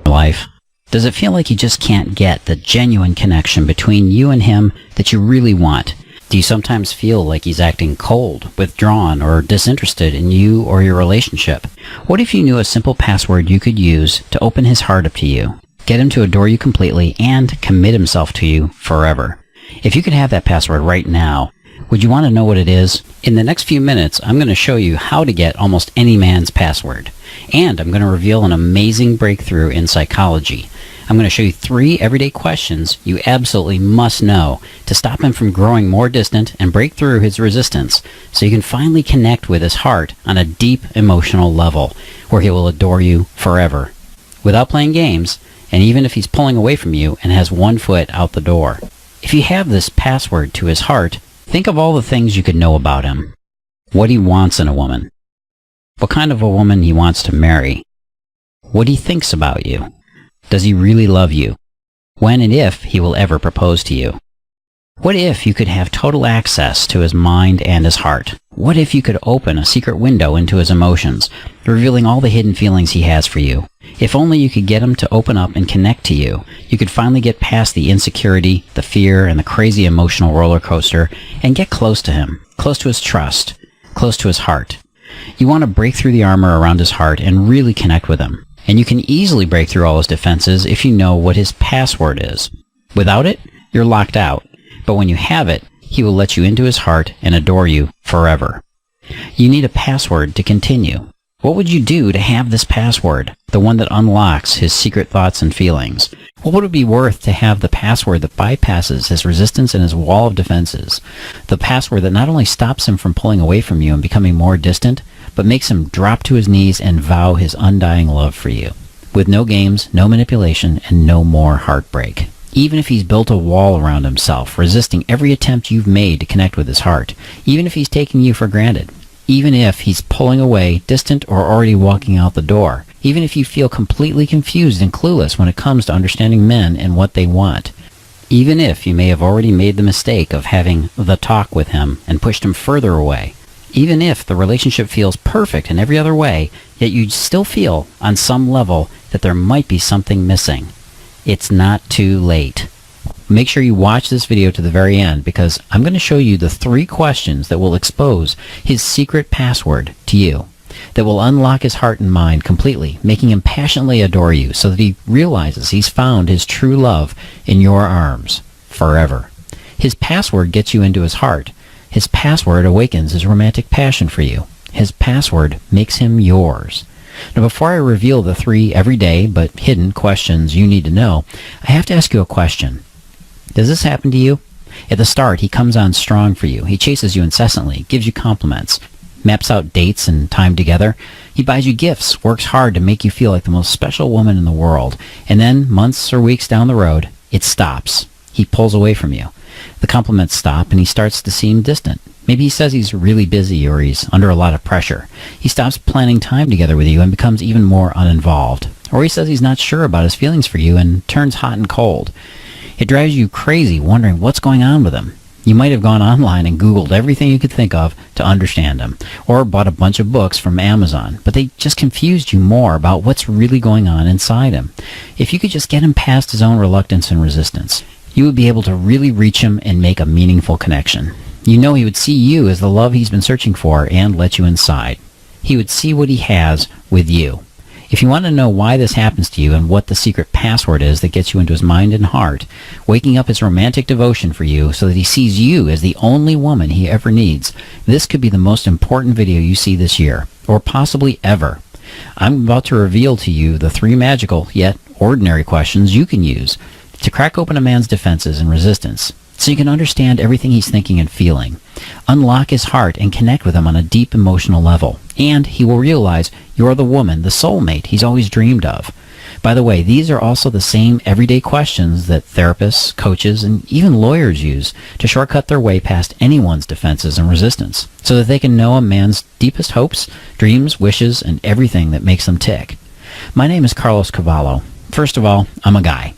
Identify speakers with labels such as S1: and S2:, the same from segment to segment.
S1: Life? Does it feel like you just can't get the genuine connection between you and him that you really want? Do you sometimes feel like he's acting cold, withdrawn, or disinterested in you or your relationship? What if you knew a simple password you could use to open his heart up to you, get him to adore you completely, and commit himself to you forever? If you could have that password right now, would you want to know what it is? In the next few minutes, I'm going to show you how to get almost any man's password. And I'm going to reveal an amazing breakthrough in psychology. I'm going to show you 3 everyday questions you absolutely must know to stop him from growing more distant and break through his resistance so you can finally connect with his heart on a deep emotional level where he will adore you forever. Without playing games, and even if he's pulling away from you and has one foot out the door. If you have this password to his heart, think of all the things you could know about him. What he wants in a woman. What kind of a woman he wants to marry. What he thinks about you. Does he really love you? When and if he will ever propose to you. What if you could have total access to his mind and his heart? What if you could open a secret window into his emotions, revealing all the hidden feelings he has for you? If only you could get him to open up and connect to you, you could finally get past the insecurity, the fear, and the crazy emotional roller coaster, and get close to him, close to his trust, close to his heart. You want to break through the armor around his heart and really connect with him. And you can easily break through all his defenses if you know what his password is. Without it, you're locked out. But when you have it, he will let you into his heart and adore you forever. You need a password to continue. What would you do to have this password, the one that unlocks his secret thoughts and feelings? What would it be worth to have the password that bypasses his resistance and his wall of defenses? The password that not only stops him from pulling away from you and becoming more distant, but makes him drop to his knees and vow his undying love for you, with no games, no manipulation, and no more heartbreak. Even if he's built a wall around himself, resisting every attempt you've made to connect with his heart, even if he's taking you for granted, even if he's pulling away, distant, or already walking out the door, even if you feel completely confused and clueless when it comes to understanding men and what they want, even if you may have already made the mistake of having the talk with him and pushed him further away, even if the relationship feels perfect in every other way, yet you still feel, on some level, that there might be something missing. It's not too late. Make sure you watch this video to the very end because I'm going to show you the 3 questions that will expose his secret password to you, that will unlock his heart and mind completely, making him passionately adore you so that he realizes he's found his true love in your arms forever. His password gets you into his heart. His password awakens his romantic passion for you. His password makes him yours. Now, before I reveal the 3 everyday but hidden questions you need to know, I have to ask you a question. Does this happen to you? At the start, he comes on strong for you. He chases you incessantly, gives you compliments, maps out dates and time together. He buys you gifts, works hard to make you feel like the most special woman in the world. And then, months or weeks down the road, it stops. He pulls away from you. The compliments stop and he starts to seem distant. Maybe he says he's really busy or he's under a lot of pressure. He stops planning time together with you and becomes even more uninvolved. Or he says he's not sure about his feelings for you and turns hot and cold. It drives you crazy wondering what's going on with him. You might have gone online and Googled everything you could think of to understand him, or bought a bunch of books from Amazon, but they just confused you more about what's really going on inside him. If you could just get him past his own reluctance and resistance, you would be able to really reach him and make a meaningful connection. You know he would see you as the love he's been searching for and let you inside. He would see what he has with you. If you want to know why this happens to you and what the secret password is that gets you into his mind and heart, waking up his romantic devotion for you so that he sees you as the only woman he ever needs, this could be the most important video you see this year, or possibly ever. I'm about to reveal to you the 3 magical, yet ordinary questions you can use to crack open a man's defenses and resistance, so you can understand everything he's thinking and feeling, unlock his heart and connect with him on a deep emotional level, and he will realize you're the woman, the soulmate he's always dreamed of. By the way, these are also the same everyday questions that therapists, coaches, and even lawyers use to shortcut their way past anyone's defenses and resistance, so that they can know a man's deepest hopes, dreams, wishes, and everything that makes them tick. My name is Cavallo. First of all, I'm a guy.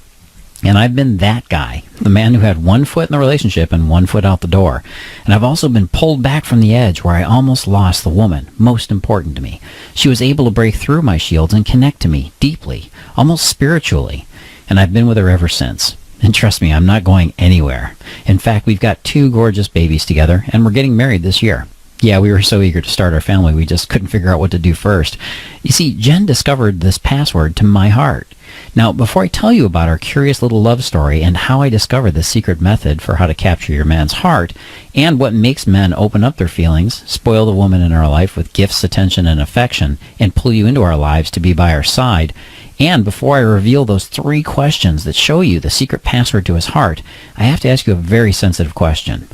S1: And I've been that guy, the man who had one foot in the relationship and one foot out the door. And I've also been pulled back from the edge where I almost lost the woman most important to me. She was able to break through my shields and connect to me deeply, almost spiritually. And I've been with her ever since. And trust me, I'm not going anywhere. In fact, we've got 2 gorgeous babies together, and we're getting married this year. Yeah, we were so eager to start our family, we just couldn't figure out what to do first. You see, Jen discovered this password to my heart. Now, before I tell you about our curious little love story and how I discovered the secret method for how to capture your man's heart, and what makes men open up their feelings, spoil the woman in our life with gifts, attention, and affection, and pull you into our lives to be by our side, and before I reveal those 3 questions that show you the secret password to his heart, I have to ask you a very sensitive question.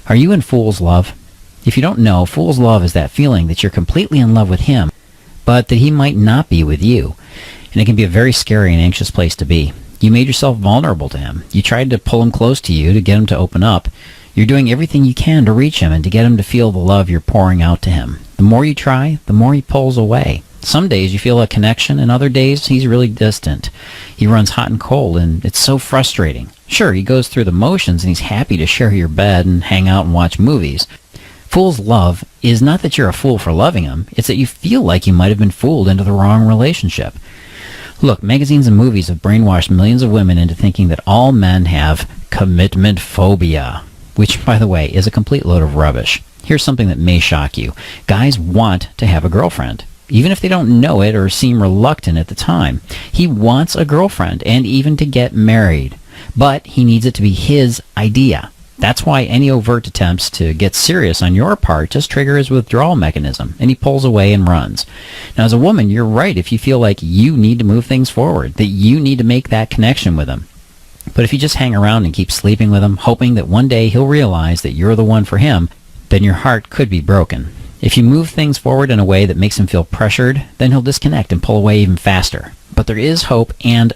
S1: Are you in fool's love? If you don't know, fool's love is that feeling that you're completely in love with him, but that he might not be with you. And it can be a very scary and anxious place to be. You made yourself vulnerable to him. You tried to pull him close to you to get him to open up. You're doing everything you can to reach him and to get him to feel the love you're pouring out to him. The more you try, the more he pulls away. Some days you feel a connection, and other days he's really distant. He runs hot and cold, and it's so frustrating. Sure, he goes through the motions, and he's happy to share your bed and hang out and watch movies. Fool's love is not that you're a fool for loving him. It's that you feel like you might have been fooled into the wrong relationship. Look, magazines and movies have brainwashed millions of women into thinking that all men have commitment phobia, which, by the way, is a complete load of rubbish. Here's something that may shock you. Guys want to have a girlfriend, even if they don't know it or seem reluctant at the time. He wants a girlfriend and even to get married, but he needs it to be his idea. That's why any overt attempts to get serious on your part just trigger his withdrawal mechanism, and he pulls away and runs. Now, as a woman, you're right if you feel like you need to move things forward, that you need to make that connection with him. But if you just hang around and keep sleeping with him, hoping that one day he'll realize that you're the one for him, then your heart could be broken. If you move things forward in a way that makes him feel pressured, then he'll disconnect and pull away even faster. But there is hope and